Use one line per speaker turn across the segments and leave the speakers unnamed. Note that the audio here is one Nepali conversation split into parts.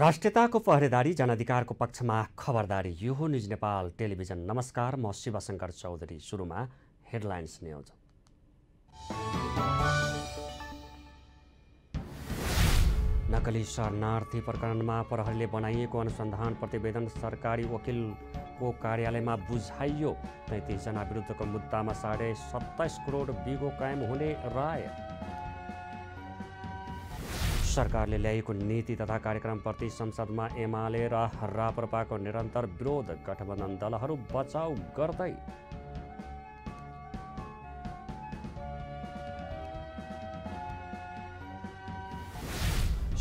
राष्ट्रियताको पहरेदारी जनअधिकारको पक्षमा खबरदारी यो हो निज नेपाल टेलिभिजन। नमस्कार, म शिवशंकर चौधरी। सुरुमा हेडलाइन्स न्यूज। नक्कली शरणार्थी प्रकरणमा प्रहरीले बनाइएको अनुसन्धान प्रतिवेदन सरकारी वकिलको कार्यालयमा बुझाइयो। 33 जना विरुद्धको मुद्दामा 27.5 करोड बिगो कायम हुने राय। सरकारले ल्याएको नीति तथा कार्यक्रमप्रति संसदमा एमाले र राप्रपाको निरन्तर विरोध। गठबन्धन दलहरू बचाउ गर्दै।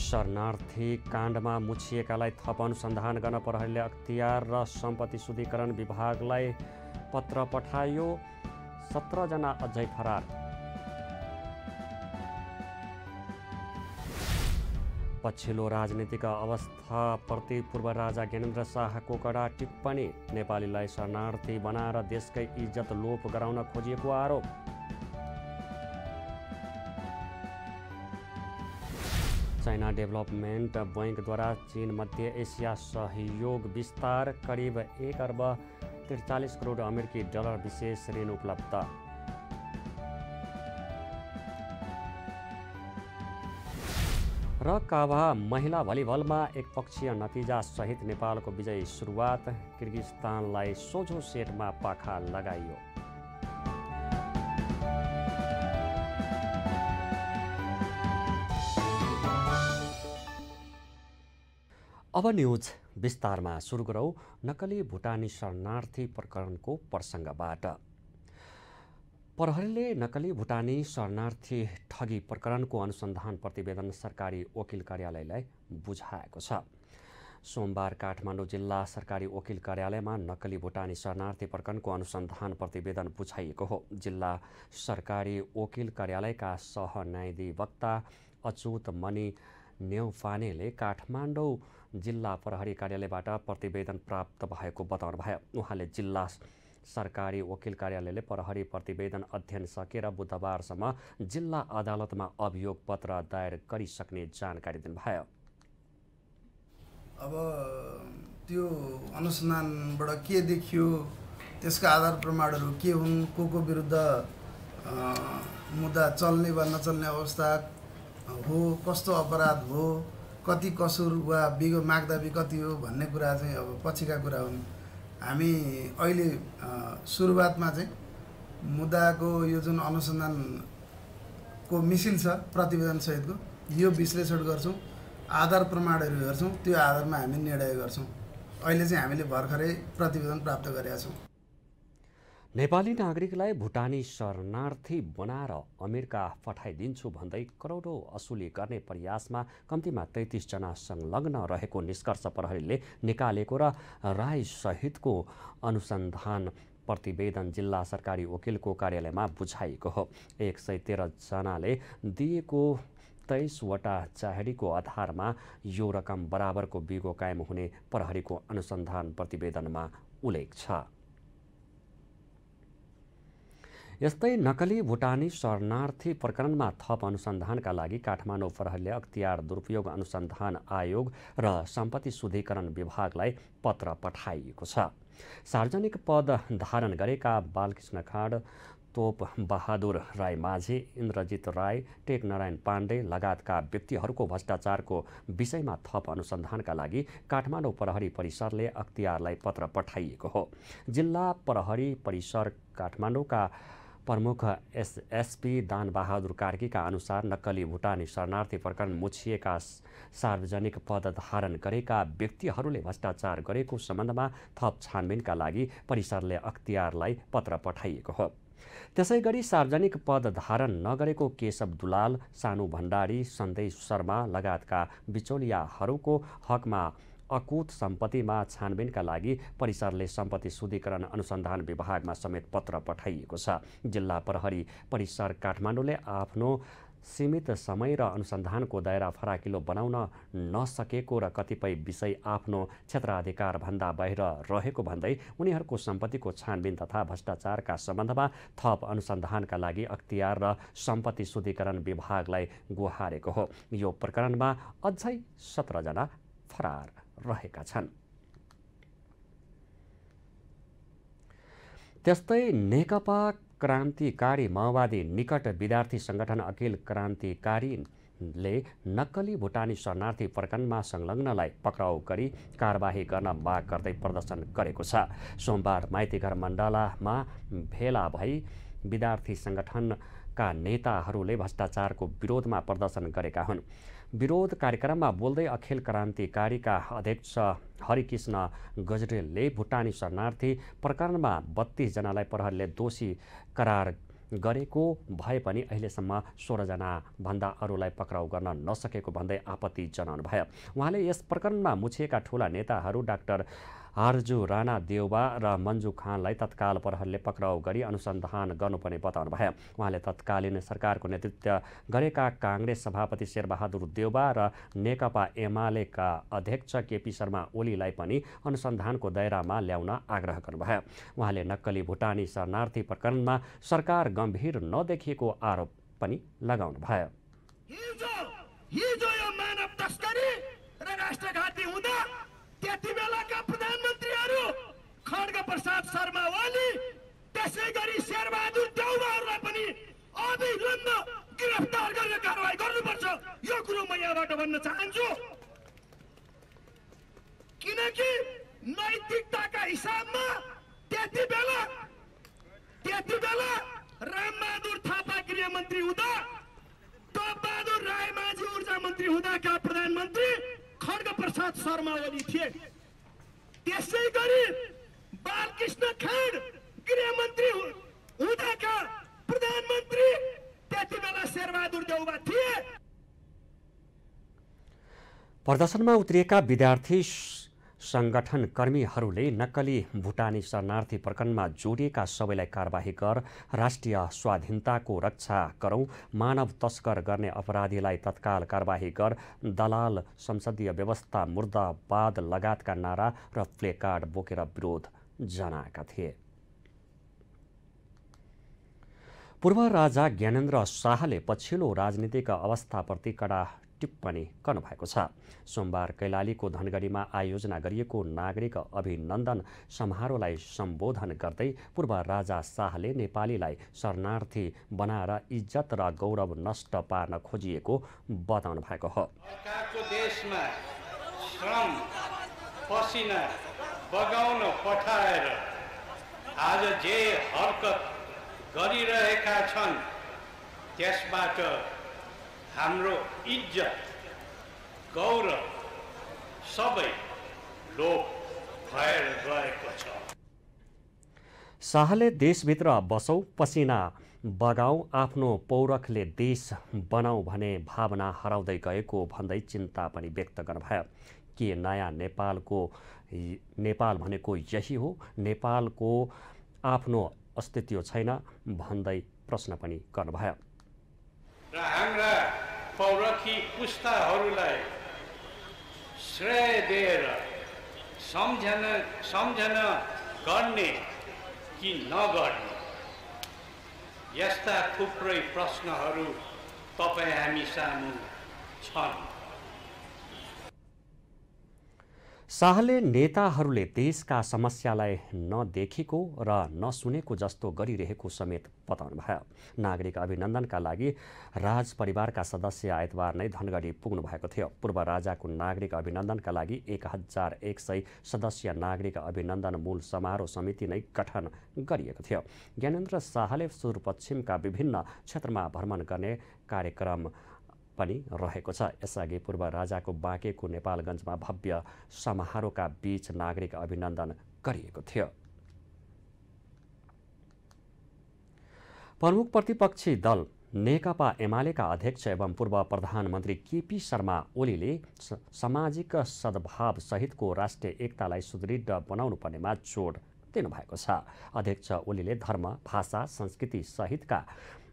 शरणार्थी काण्डमा मुछिएकालाई थप अनुसन्धान गर्न प्रहरीले अख्तियार र सम्पत्ति शुद्धिकरण विभागलाई पत्र पठायो। 17 जना अझै फरार। पछिल्लो राजनीतिक अवस्थाप्रति पूर्व राजा ज्ञानेन्द्र शाहको कडा टिप्पणी। नेपालीलाई शरणार्थी बनाएर देशकै इज्जत लोप गराउन खोजिएको आरोप। चाइना डेभलपमेन्ट बैंकद्वारा चीन मध्य एसिया सहयोग विस्तार। करिब 1 अर्ब 43 करोड अमेरिकी डलर विशेष ऋण उपलब्ध। र काभा महिला भलिबलमा एकपक्षीय नतिजा सहित नेपालको विजयी सुरुवात। किर्गिस्तानलाई सोझो सेटमा पाखा लगाइयो। अब न्यूज विस्तारमा सुरु गरौँ। नक्कली भुटानी शरणार्थी प्रकरणको प्रसङ्गबाट। प्रहरीले नक्कली भुटानी शरणार्थी ठगी प्रकरणको अनुसन्धान प्रतिवेदन सरकारी वकिल कार्यालयलाई बुझाएको छ। सोमबार काठमाडौँ जिल्ला सरकारी वकिल कार्यालयमा नक्कली भुटानी शरणार्थी प्रकरणको अनुसन्धान प्रतिवेदन बुझाइएको हो। जिल्ला सरकारी वकिल कार्यालयका सहन्यायाधिवक्ता अच्युत मणि नेउपानेले काठमाडौँ जिल्ला प्रहरी कार्यालयबाट प्रतिवेदन प्राप्त भएको बताउनुभयो। उहाँले जिल्ला सरकारी वकिल कार्यालयले प्रहरी प्रतिवेदन अध्ययन सकेर बुधबारसम्म जिल्ला अदालतमा अभियोग पत्र दायर गरिसक्ने जानकारी दिनुभयो।
अब त्यो अनुसन्धानबाट के देखियो, त्यसका आधार प्रमाणहरू के हुन्, को विरुद्ध मुद्दा चल्ने वा नचल्ने अवस्था हो, कस्तो अपराध हो, कति कसुर वा बिगो मागदाबी कति हो भन्ने कुरा चाहिँ अब पछिका कुरा हुन्। हामी अहिले सुरुवातमा चाहिँ मुद्दाको यो जुन अनुसन्धानको मिसिल छ प्रतिवेदनसहितको यो विश्लेषण गर्छौँ, आधार प्रमाणहरू हेर्छौँ, त्यो आधारमा हामी निर्णय गर्छौँ। अहिले चाहिँ हामीले भर्खरै प्रतिवेदन प्राप्त गरेका छौँ।
नेपाली नागरिकलाई भुटानी शरणार्थी बनाएर अमेरिका पठाइदिन्छु भन्दै करोडौँ असुली गर्ने प्रयासमा कम्तीमा 33 जना संलग्न रहेको निष्कर्ष प्रहरीले निकालेको र रायसहितको अनुसन्धान प्रतिवेदन जिल्ला सरकारी वकिलको कार्यालयमा बुझाइएको हो। 113 जनाले दिएको 23 वटा चाहेरीको आधारमा यो रकम बराबरको बिगो कायम हुने प्रहरीको अनुसन्धान प्रतिवेदनमा उल्लेख छ। यस्तै नक्कली भुटानी शरणार्थी प्रकरणमा थप अनुसन्धानका लागि काठमाडौँ प्रहरीले अख्तियार दुरुपयोग अनुसन्धान आयोग र सम्पत्ति शुद्धिकरण विभागलाई पत्र पठाइएको छ। सार्वजनिक पद धारण गरेका बालकृष्ण खाँड, तोप बहादुर राई माझी, इन्द्रजित राई, टेकनारायण पाण्डे लगायतका व्यक्तिहरूको भ्रष्टाचारको विषयमा थप अनुसन्धानका लागि काठमाडौँ प्रहरी परिसरले अख्तियारलाई पत्र पठाइएको हो। जिल्ला प्रहरी परिसर काठमाडौँका प्रमुख एसएसपी दानबहादुर कार्कीका अनुसार नक्कली भुटानी शरणार्थी प्रकरण मुछिएका सार्वजनिक पद धारण गरेका व्यक्तिहरूले भ्रष्टाचार गरेको सम्बन्धमा थप छानबिनका लागि परिसरले अख्तियारलाई पत्र पठाइएको हो। त्यसैगरी सार्वजनिक पद धारण नगरेको केशव दुलाल, सानु भण्डारी, सन्देश शर्मा लगायतका बिचौलियाहरूको हकमा अकुत सम्पत्तिमा छानबिनका लागि परिसरले सम्पत्ति शुद्धिकरण अनुसन्धान विभागमा समेत पत्र पठाइएको छ। जिल्ला प्रहरी परिसर काठमाडौँले आफ्नो सीमित समय र अनुसन्धानको दायरा फराकिलो बनाउन नसकेको र कतिपय विषय आफ्नो क्षेत्राधिकारभन्दा बाहिर रहेको भन्दै उनीहरूको सम्पत्तिको छानबिन तथा भ्रष्टाचारका सम्बन्धमा थप अनुसन्धानका लागि अख्तियार र सम्पत्ति शुद्धिकरण विभागलाई गुहारेको हो। यो प्रकरणमा अझै 17 जना फरार रहेका छन्। त्यस्तै नेकपा क्रान्तिकारी माओवादी निकट विद्यार्थी संगठन अखिल क्रान्तिकारीले नक्कली भुटानी शरणार्थी प्रकरणमा संलग्नलाई पक्राउ गरी कारबाही गर्न माग गर्दै प्रदर्शन गरेको छ। सोमबार माइतीघर मण्डलामा भेला भई विद्यार्थी संगठनका नेताहरूले भ्रष्टाचारको विरोधमा प्रदर्शन गरेका हुन्। विरोध कार्यक्रममा बोल्दै अखिल क्रान्तिकारीका अध्यक्ष हरिकृष्ण गजरेलले भुटानी शरणार्थी प्रकरणमा 32 जनालाई प्रहरीले दोषी करार गरेको भए पनि अहिलेसम्म 16 जना भन्दा अरूलाई पक्राउ गर्न नसकेको भन्दै आपत्ति जनाउनु भयो। उहाँले यस प्रकरणमा मुछिएका ठूला नेताहरू डाक्टर आरजु राणा देउबा र मन्जु खानलाई तत्काल प्रहरीले पक्राउ गरी अनुसन्धान गर्नुपर्ने बताउनु भयो। उहाँले तत्कालीन सरकारको नेतृत्व गरेका काङ्ग्रेस सभापति शेरबहादुर देउबा र नेकपा एमालेका अध्यक्ष केपी शर्मा ओलीलाई पनि अनुसन्धानको दायरामा ल्याउन आग्रह गर्नुभयो। उहाँले नक्कली भुटानी शरणार्थी प्रकरणमा सरकार गम्भीर नदेखिएको आरोप पनि लगाउनु भयो।
त्यति बेलाका प्रधानमन्त्रीहरू खड्ग प्रसाद शर्मा ओली त्यसै गरी शेरबहादुर देउबाहरूलाई पनि अविलम्ब गिरफ्तार गरेर कारबाही गर्नुपर्छ। यो कुरो म यहाँबाट भन्न चाहन्छु, किनकि नैतिकताका हिसाबमा त्यति बेला रामबहादुर थापा गृहमन्त्री हुँदा, टपबहादुर रायमाझी ऊर्जा मन्त्री हुँदाका प्रधानमन्त्री खड्ग प्रसाद शर्मा ओली थिए। त्यसै गरी बालकृष्ण खाँड गृहमन्त्री हुँदाका प्रधानमन्त्री त्यति बेला शेरबहादुर देउबा थिए।
प्रदर्शनमा उत्रिएका विद्यार्थी संगठन कर्मीहरूले नक्कली भुटानी शरणार्थी प्रकरणमा जोडिएका सबैलाई कारबाही गर, राष्ट्रिय स्वाधीनताको रक्षा गरौँ, मानव तस्कर गर्ने अपराधीलाई तत्काल कारबाही गर, दलाल संसदीय व्यवस्था मुर्दाबाद लगायतका नारा र प्लेकार्ड बोकेर विरोध जनाएका थिए। पूर्व राजा ज्ञानेन्द्र शाहले पछिल्लो राजनीतिक अवस्थाप्रति कडा टिप्पणी गर्नुभएको छ। सोमबार कैलालीको धनगढीमा आयोजना गरिएको नागरिक अभिनन्दन समारोहलाई सम्बोधन गर्दै पूर्व राजा शाहले नेपालीलाई शरणार्थी बनाएर इज्जत र गौरव नष्ट पार्न खोजिएको बताउनु भएको हो।
अर्काको देशमा श्रम पसिना बगाउन पठाएर आज जे हरकत गरिरहेका छन् त्यसबाट हाम्रो इज्जत गौरव सबै लोप भएर गएको छ।
शाहले देशभित्र बसौँ, पसिना बगाऊ, आफ्नो पौरखले देश बनाऊ भने भावना हराउँदै गएको भन्दै चिन्ता पनि व्यक्त गर्नुभयो। के नयाँ नेपाल भनेको यही हो? नेपालको आफ्नो अस्तित्व छैन भन्दै प्रश्न पनि गर्नुभयो।
र हाम्रा पौरखी पुस्ताहरूलाई श्रेय दिएर सम्झना गर्ने कि नगर्ने, यस्ता थुप्रै प्रश्नहरू तपाईँ हामी सामु छन्।
शाहले नेताहरूले देशका समस्यालाई नदेखेको र नसुनेको जस्तो गरिरहेको समेत बताउनुभयो। नागरिक अभिनन्दनका लागि राज परिवारका सदस्य आइतबार नै धनगढी पुग्नु भएको थियो। पूर्व राजाको नागरिक अभिनन्दनका लागि 1100 सदस्य नागरिक अभिनन्दन मूल समारोह समिति नै गठन गरिएको थियो। ज्ञानेन्द्र शाहले सुदूरपश्चिमका विभिन्न क्षेत्रमा भ्रमण गर्ने कार्यक्रम पनि रहेको छ। यसअघि पूर्व राजाको बाँकेको नेपालगञ्जमा भव्य समारोहका बीच नागरिक अभिनन्दन गरिएको थियो। प्रमुख प्रतिपक्षी दल नेकपा एमालेका अध्यक्ष एवं पूर्व प्रधानमन्त्री केपी शर्मा ओलीले सामाजिक सद्भाव सहितको राष्ट्रिय एकतालाई सुदृढ बनाउनु पर्नेमा जोड दिनुभएको छ। अध्यक्ष ओलीले धर्म, भाषा, संस्कृति सहितका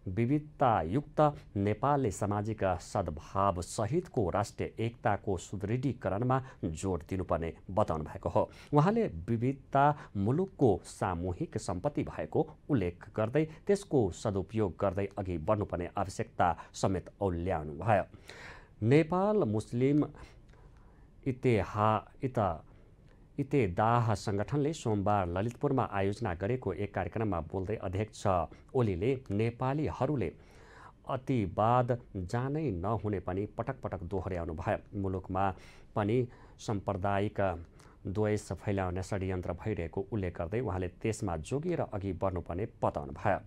विविधतायुक्त नेपालले सामाजिक सद्भाव सहितको राष्ट्रिय एकताको सुदृढीकरणमा जोड दिनुपर्ने बताउनु भएको हो। उहाँले विविधता मुलुकको सामूहिक सम्पत्ति भएको उल्लेख गर्दै त्यसको सदुपयोग गर्दै अघि बढ्नुपर्ने आवश्यकता समेत औल्याउनु भयो। नेपाल मुस्लिम इतेदाह सङ्गठनले सोमबार ललितपुरमा आयोजना गरेको एक कार्यक्रममा बोल्दै अध्यक्ष ओलीले नेपालीहरूले अतिवाद जानै नहुने पनि पटक पटक दोहोर्याउनु भयो। मुलुकमा पनि साम्प्रदायिक द्वेष फैलाउने षड्यन्त्र भइरहेको उल्लेख गर्दै उहाँले त्यसमा जोगिएर अघि बढ्नुपर्ने बताउनु भयो।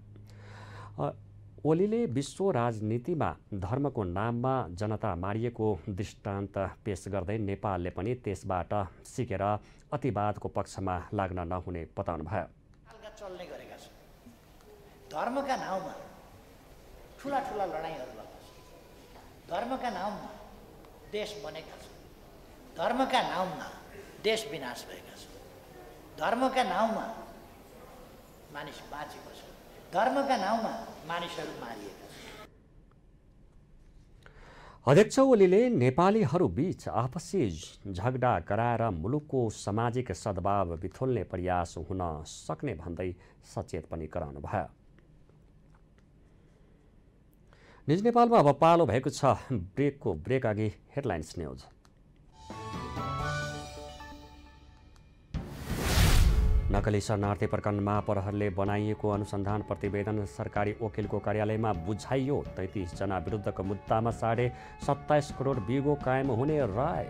ओलीले विश्व राजनीतिमा धर्मको नाममा जनता मारिएको दृष्टान्त पेश गर्दै नेपालले पनि त्यसबाट सिकेर अतिवादको पक्षमा लाग्न नहुने बताउनु भयो।
चल्ने गरेका छन्। धर्मका नाउँमा ठुला ठुला लडाइँहरू भएका छन्। धर्मका नाउँमा देश बनेका छन्। धर्मका नाउँमा देश विनाश भएका छन्। धर्मका नाउँमा मानिस बाँचेको छ। धर्मका नाउँमा मानिसहरू मारिएका छन्।
अध्यक्ष ओलीले नेपालीहरू बीच आपसी झगडा गराएर मुलुकको सामाजिक सद्भाव बिथोल्ने प्रयास हुन सक्ने भन्दै सचेत पनि गराउनु भयो। निज नेपालमा अब पालो भएको छ ब्रेक अघि हेडलाइन्स न्युज। नक्कली शरणार्थी प्रकरणमा प्रहरीले बनाइएको अनुसन्धान प्रतिवेदन सरकारी वकिलको कार्यालयमा बुझाइयो। 33 जना विरुद्धको मुद्दामा 27.5 करोड बिगो कायम हुने राय।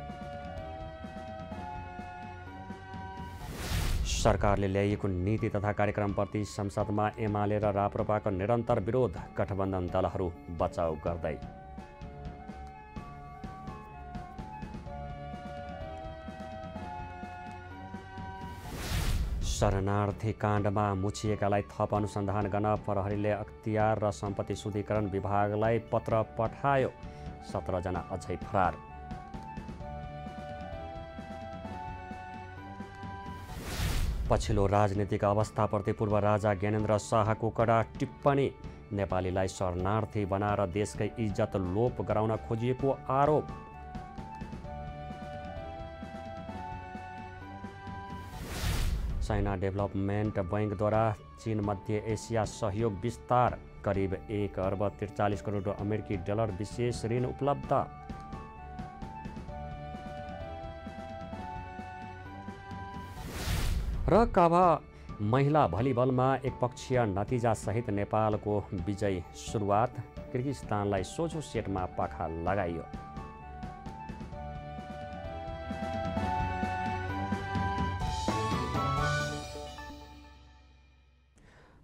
सरकारले ल्याइएको नीति तथा कार्यक्रमप्रति संसदमा एमाले र राप्रपाको निरन्तर विरोध, गठबन्धन दलहरू बचाउ गर्दै। शरणार्थी काण्डमा मुछिएकालाई थप अनुसन्धान गर्न प्रहरीले अख्तियार र सम्पत्ति शुद्धिकरण विभागलाई पत्र पठायो। 17 जना अझै फरार। पछिल्लो राजनीतिक अवस्थाप्रति पूर्व राजा ज्ञानेन्द्र शाहको कडा टिप्पणी। नेपालीलाई शरणार्थी बनाएर देशकै इज्जत लोप गराउन खोजिएको आरोप। चाइना डेभलपमेन्ट बैंकद्वारा चीन मध्य एसिया सहयोग विस्तार। करिब 1 अर्ब 43 करोड अमेरिकी डलर विशेष ऋण उपलब्ध। र काभा महिला भलिबलमा एकपक्षीय नतिजासहित नेपालको विजय सुरुवात। किर्गिस्तानलाई सोझो सेटमा पाखा लगाइयो।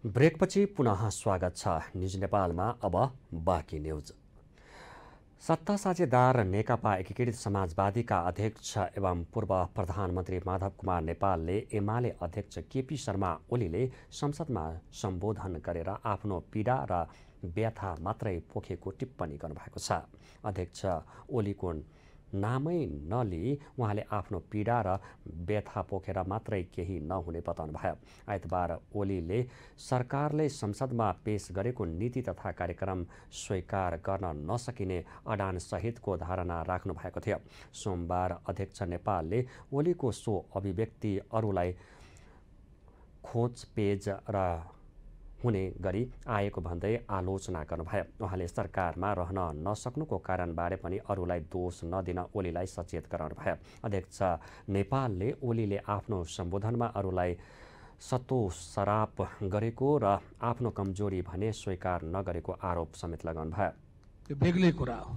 ब्रेकपछि पुनः स्वागत छ न्युज नेपालमा। अब बाँकी न्युज। सत्ता साझेदार नेकपा एकीकृत समाजवादीका अध्यक्ष एवं पूर्व प्रधानमन्त्री माधव कुमार नेपालले एमाले अध्यक्ष केपी शर्मा ओलीले संसदमा सम्बोधन गरेर आफ्नो पीडा र व्यथा मात्रै पोखेको टिप्पणी गर्नुभएको छ। अध्यक्ष ओलीको नामै नलिई उहाँले आफ्नो पीडा र व्यथा पोखेर मात्रै केही नहुने बताउनु भयो। आइतबार ओलीले सरकारले संसदमा पेश गरेको नीति तथा कार्यक्रम स्वीकार गर्न नसकिने अडानसहितको धारणा राख्नु भएको थियो। सोमबार अध्यक्ष नेपालले ओलीको सो अभिव्यक्ति अरूलाई खोजपेज र हुने गरी आएको भन्दै आलोचना गर्नुभयो। उहाँले सरकारमा रहन नसक्नुको कारणबारे पनि अरूलाई दोष नदिन ओलीलाई सचेत गराउनु भयो। अध्यक्ष नेपालले ओलीले आफ्नो सम्बोधनमा अरूलाई सतो सराप गरेको र आफ्नो कमजोरी भने स्वीकार नगरेको आरोप समेत लगाउनु भयो।
त्यो बेग्लै कुरा हो।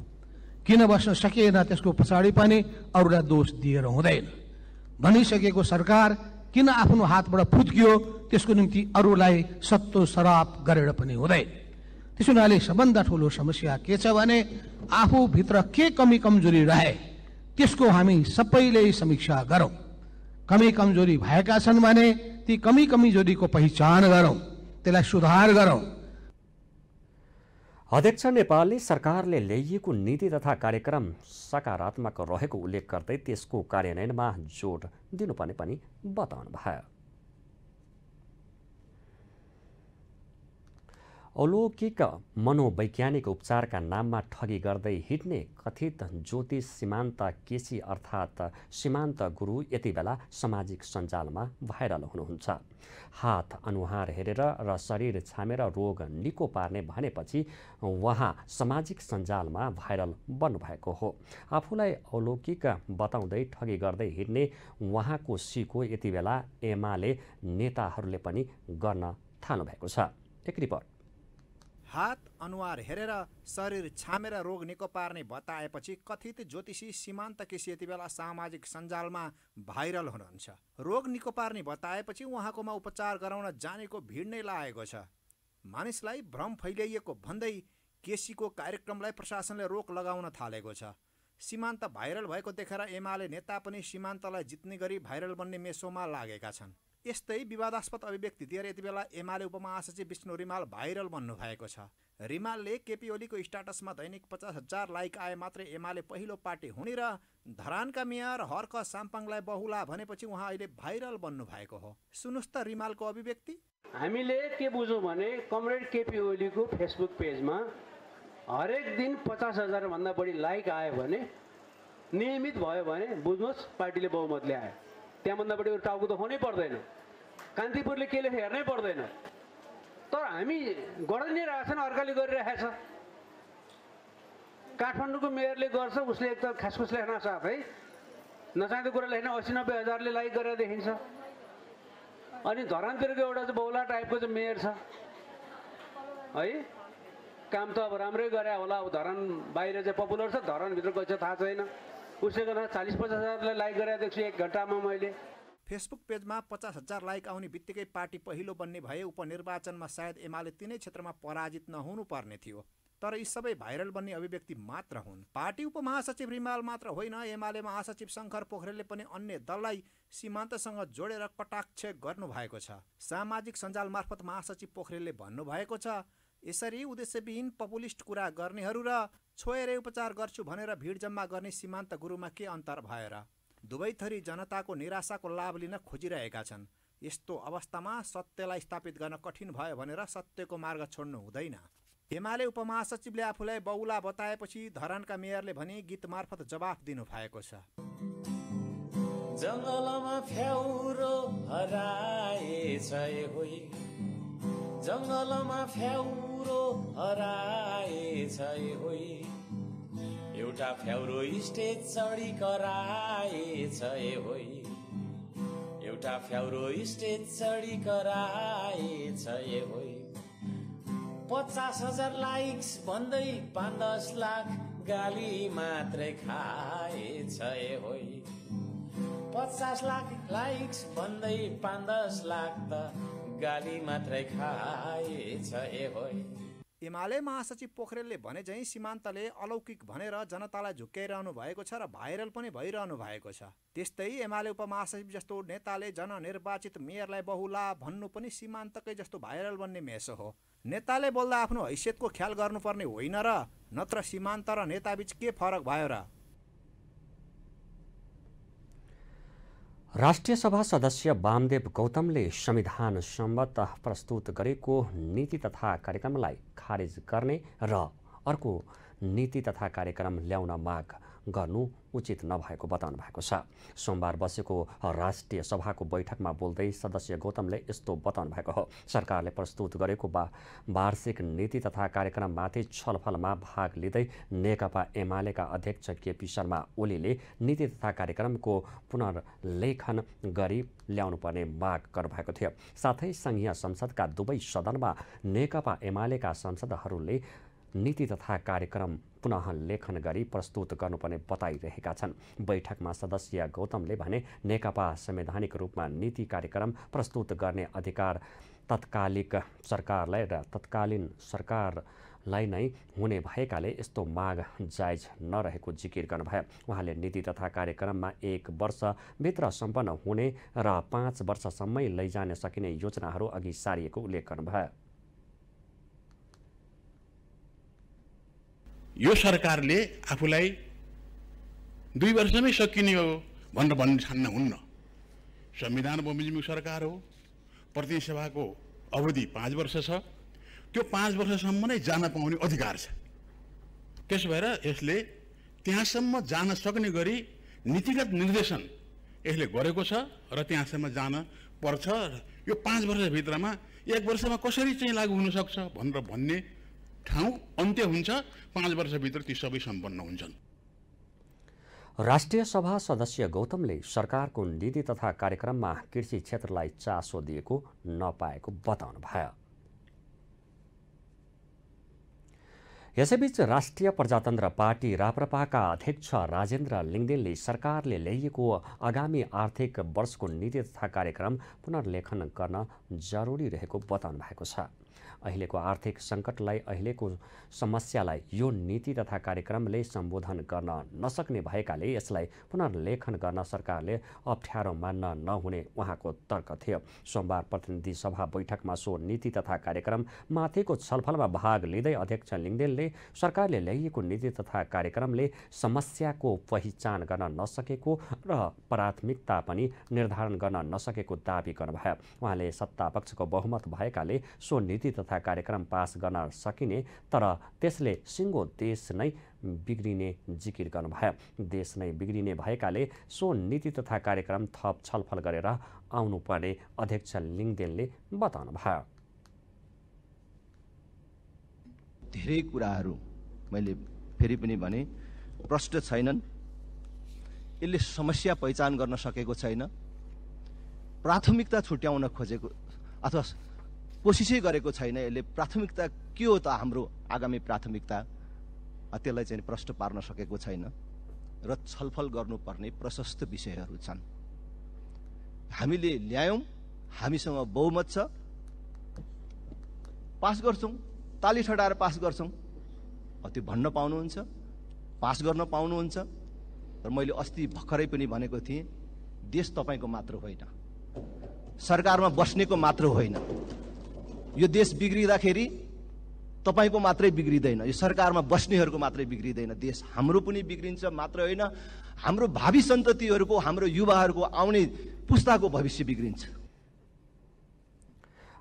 किन बस्न सकिएन त्यसको पछाडि पनि अरूलाई दोष दिएर हुँदैन। भनिसकेको सरकार किन आफ्नो हातबाट फुत्कियो त्यसको निम्ति अरूलाई सत्तो सराप गरेर पनि हुँदैन। त्यसो हुनाले सबभन्दा ठुलो समस्या के छ भने आफूभित्र के कमी कमजोरी रहे त्यसको हामी सबैले समीक्षा गरौँ। कमी कमजोरी भएका छन् भने ती कमी कमजोरीको पहिचान गरौँ, त्यसलाई सुधार गरौँ।
अध्यक्ष नेपालले सरकारले ल्याइएको नीति तथा कार्यक्रम सकारात्मक रहेको उल्लेख गर्दै त्यसको कार्यान्वयनमा जोड दिनुपर्ने पनि बताउनु भयो। अलौकिक मनोवैज्ञानिक उपचारका नाममा ठगी गर्दै हिँड्ने कथित ज्योतिष सीमान्त केसी अर्थात् सीमान्त गुरु यति बेला सामाजिक सञ्जालमा भाइरल हुनुहुन्छ। हात अनुहार हेरेर र शरीर छामेर रोग निको पार्ने भनेपछि उहाँ सामाजिक सञ्जालमा भाइरल बन्नुभएको हो। आफूलाई अलौकिक बताउँदै ठगी गर्दै हिँड्ने उहाँको सिको यति बेला एमाले नेताहरूले पनि गर्न थाल्नुभएको छ। एक रिपोर्ट।
हात अनुहार हेरेर शरीर छामेर रोग निको पार्ने बताएपछि कथित ज्योतिषी सीमान्त केसी यति बेला सामाजिक सञ्जालमा भाइरल हुनुहुन्छ। रोग निको पार्ने बताएपछि उहाँकोमा उपचार गराउन जानेको भिड नै लागेको छ। मानिसलाई भ्रम फैलिएको भन्दै केसीको कार्यक्रमलाई प्रशासनले रोक लगाउन थालेको छ। सीमान्त भाइरल भएको देखेर एमाले नेता पनि सीमान्तलाई जित्ने गरी भाइरल बन्ने मेसोमा लागेका छन्। यस्तै विवादास्पद अभिव्यक्ति दिएर यति बेला एमाले उपमहासचिव विष्णु रिमाल भाइरल बन्नु भएको छ। रिमालले केपी ओलीको स्टाटसमा दैनिक 50,000 लाइक आए मात्रै एमाले पहिलो पार्टी हुने र धरानका मेयर हर्क साम्पाङलाई बहुला भनेपछि उहाँ अहिले भाइरल बन्नु भएको हो। सुन्नुस् त रिमालको अभिव्यक्ति।
हामीले के बुझौँ भने कमरेड केपी ओलीको फेसबुक पेजमा हरेक दिन 50,000 भन्दा बढी लाइक आयो भने नियमित भयो भने बुझ्नुहोस् पार्टीले बहुमत ल्यायो। त्यहाँभन्दा बढी टाउको त हुनै पर्दैन, कान्तिपुरले के लेखे हेर्नै पर्दैन। तर हामी गर्दै नै रहेछन्, अर्काले गरिरहेछ। काठमाडौँको मेयरले गर्छ, उसले एक त खासखुस लेख्न साथ है नचाहिँदो कुरा लेख्न 80-90 हजारले लाइक गरेर देखिन्छ। अनि धरानतिरको एउटा चाहिँ बहुला टाइपको चाहिँ मेयर छ है, काम त अब राम्रै गरे होला। अब धरान बाहिर चाहिँ पपुलर छ, धरानभित्र गएछ थाहा छैन। उसले गर्दा 40-50 हजारलाई लाइक गरेर देख्छु एक घन्टामा मैले।
फेसबुक पेजमा 50,000 लाइक आउने बित्तिकै पार्टी पहिलो बन्ने भए उपनिर्वाचनमा सायद एमाले तिनै क्षेत्रमा पराजित नहुनु पर्ने थियो। तर यी सबै भाइरल बन्ने अभिव्यक्ति मात्र हुन्। पार्टी उपमहासचिव रिमाल मात्र होइन, एमाले महासचिव शङ्कर पोखरेलले पनि अन्य दललाई सीमान्तसँग जोडेर कटाक्ष गर्नुभएको छ। सामाजिक सञ्जाल मार्फत महासचिव पोखरेलले भन्नुभएको छ, यसरी उद्देश्यविहीन पपुलिस्ट कुरा गर्नेहरू र छोएरै उपचार गर्छु भनेर भिड जम्मा गर्ने सीमान्त गुरुमा के अन्तर भयो र? दुवै थरी जनताको निराशाको लाभ लिन खोजिरहेका छन्। यस्तो अवस्थामा सत्यलाई स्थापित गर्न कठिन भयो भनेर सत्यको मार्ग छोड्नु हुँदैन। एमाले उपमहासचिवले आफूलाई बहुला बताएपछि धरानका मेयरले भने गीत मार्फत जवाफ दिनु भएको छ।
जङ्गलमा फ्याउरो हराएछ होई, जङ्गलमा फ्याउरो हराएछ होई, एउटा फ्याउरो स्टेज चढी कराएछ होई, एउटा फ्याउरो स्टेज चढी कराएछ होई। 50,000 लाइक्स भन्दै 5-10 लाख गाली मात्रै खाएछ होई। 50 लाख लाइक्स भन्दै 5-10 लाख त गाली मात्रै खाएछ होई।
एमाले महासचिव पोखरेलले भने झैं सीमान्तले अलौकिक भनेर जनतालाई झुक्क्याइरहनु भएको छ र भाइरल पनि भइरहनु भएको छ। त्यस्तै एमाले उपमहासचिव जस्तो नेताले जननिर्वाचित मेयरलाई बहुला भन्नु पनि सीमान्तकै जस्तो भाइरल बन्ने मेसो हो। नेताले बोल्दा आफ्नो हैसियतको ख्याल गर्नुपर्ने होइन र? नत्र सीमान्त र नेताबीच के फरक भयो र?
राष्ट्रिय सभा सदस्य वामदेव गौतमले संविधान सम्मत प्रस्तुत गरेको नीति तथा कार्यक्रमलाई खारेज गर्ने र अर्को नीति तथा कार्यक्रम ल्याउन माग गर्नु उचित नभएको बताउनु भएको छ। सोमबार बसेको राष्ट्रिय सभाको बैठकमा बोल्दै सदस्य गौतमले यस्तो बताउनु भएको हो। सरकारले प्रस्तुत गरेको वार्षिक नीति तथा कार्यक्रममाथि छलफलमा भाग लिँदै नेकपा एमालेका अध्यक्ष केपी शर्मा ओलीले नीति तथा कार्यक्रमको पुनर्लेखन गरी ल्याउनुपर्ने माग गर्नुभएको थियो। साथै संघीय संसदका दुवै सदनमा नेकपा एमालेका सांसदहरूले नीति तथा कार्यक्रम पुनः लेखन गरी प्रस्तुत गर्नुपर्ने बताइरहेका छन्। बैठकमा सदस्य गौतमले भने नेकपा संवैधानिक रूपमा नीति कार्यक्रम प्रस्तुत गर्ने अधिकार तत्कालिक सरकारलाई र तत्कालीन सरकारलाई नै हुने भएकाले यस्तो माग जायज नरहेको जिकिर गर्नुभयो। उहाँले नीति तथा कार्यक्रममा 1 वर्षभित्र सम्पन्न हुने र 5 वर्षसम्मै लैजान सकिने योजनाहरू अघि सारिएको उल्लेख गर्नुभयो।
यो सरकारले आफूलाई 2 वर्षमै सकिने हो भनेर भन्ने ठान्न हुन्न। संविधान बमोजिमको सरकार हो, प्रतिनिधि सभाको अवधि 5 वर्ष छ। त्यो 5 वर्षसम्म नै जान पाउने अधिकार छ। त्यसो भएर यसले त्यहाँसम्म जान सक्ने गरी नीतिगत निर्देशन यसले गरेको छ र त्यहाँसम्म जान पर्छ। यो 5 वर्षभित्रमा 1 वर्षमा कसरी चाहिँ लागू हुन सक्छ भनेर भन्ने ठाउँ अन्त्य हुन्छ। 5 वर्षभित्र ती सबै सम्पन्न हुन्छन्।
राष्ट्रिय सभा सदस्य गौतमले सरकारको नीति तथा कार्यक्रममा कृषि क्षेत्रलाई चासो दिएको नपाएको बताउनु भयो। यसैबीच राष्ट्रिय प्रजातन्त्र पार्टी राप्रपाका अध्यक्ष राजेन्द्र लिङदेनले सरकारले ल्याइएको आगामी आर्थिक वर्षको नीति तथा कार्यक्रम पुनर्लेखन गर्न जरुरी रहेको बताउनु भएको छ। अहिलेको आर्थिक सङ्कटलाई, अहिलेको समस्यालाई यो नीति तथा कार्यक्रमले सम्बोधन गर्न नसक्ने भएकाले यसलाई पुनर्लेखन गर्न सरकारले अप्ठ्यारो मान्न नहुने उहाँको तर्क थियो। सोमबार प्रतिनिधि सभा बैठकमा सो नीति तथा कार्यक्रम माथिको छलफलमा भाग लिँदै अध्यक्ष लिङदेनले सरकारले ल्याइएको नीति तथा कार्यक्रमले समस्याको पहिचान गर्न नसकेको र प्राथमिकता पनि निर्धारण गर्न नसकेको दावी गर्नुभयो। उहाँले सत्तापक्षको बहुमत भएकाले सो नीति तथा कार्यक्रम पास गर्न सकिने तर त्यसले सिङ्गो देश नै बिग्रिने जिकिर गर्नुभयो। देश नै बिग्रिने भएकाले सो नीति तथा कार्यक्रम थप छलफल गरेर आउनुपर्ने अध्यक्ष लिङदेनले बताउनुभयो।
धेरै कुराहरू मैले फेरि पनि भने प्रष्ट छैनन्। यसले समस्या पहिचान गर्न सकेको छैन, प्राथमिकता छुट्याउन खोजेको अथवा कोसिसै गरेको छैन। यसले प्राथमिकता के हो त हाम्रो आगामी प्राथमिकता त्यसलाई चाहिँ प्रष्ट पार्न सकेको छैन र छलफल गर्नुपर्ने प्रशस्त विषयहरू छन्। हामीले ल्यायौँ, हामीसँग बहुमत छ, पास गर्छौँ, ताली ठडाएर पास गर्छौँ। त्यो भन्न पाउनुहुन्छ, पास गर्न पाउनुहुन्छ। र मैले अस्ति भर्खरै पनि भनेको थिएँ, देश तपाईँको मात्र होइन, सरकारमा बस्नेको मात्र होइन। यो देश बिग्रिँदाखेरि तपाईँको मात्रै बिग्रिँदैन, यो सरकारमा बस्नेहरूको मात्रै बिग्रिँदैन, देश हाम्रो पनि बिग्रिन्छ मात्र होइन, हाम्रो भावी सन्ततिहरूको, हाम्रो युवाहरूको, आउने पुस्ताको भविष्य बिग्रिन्छ।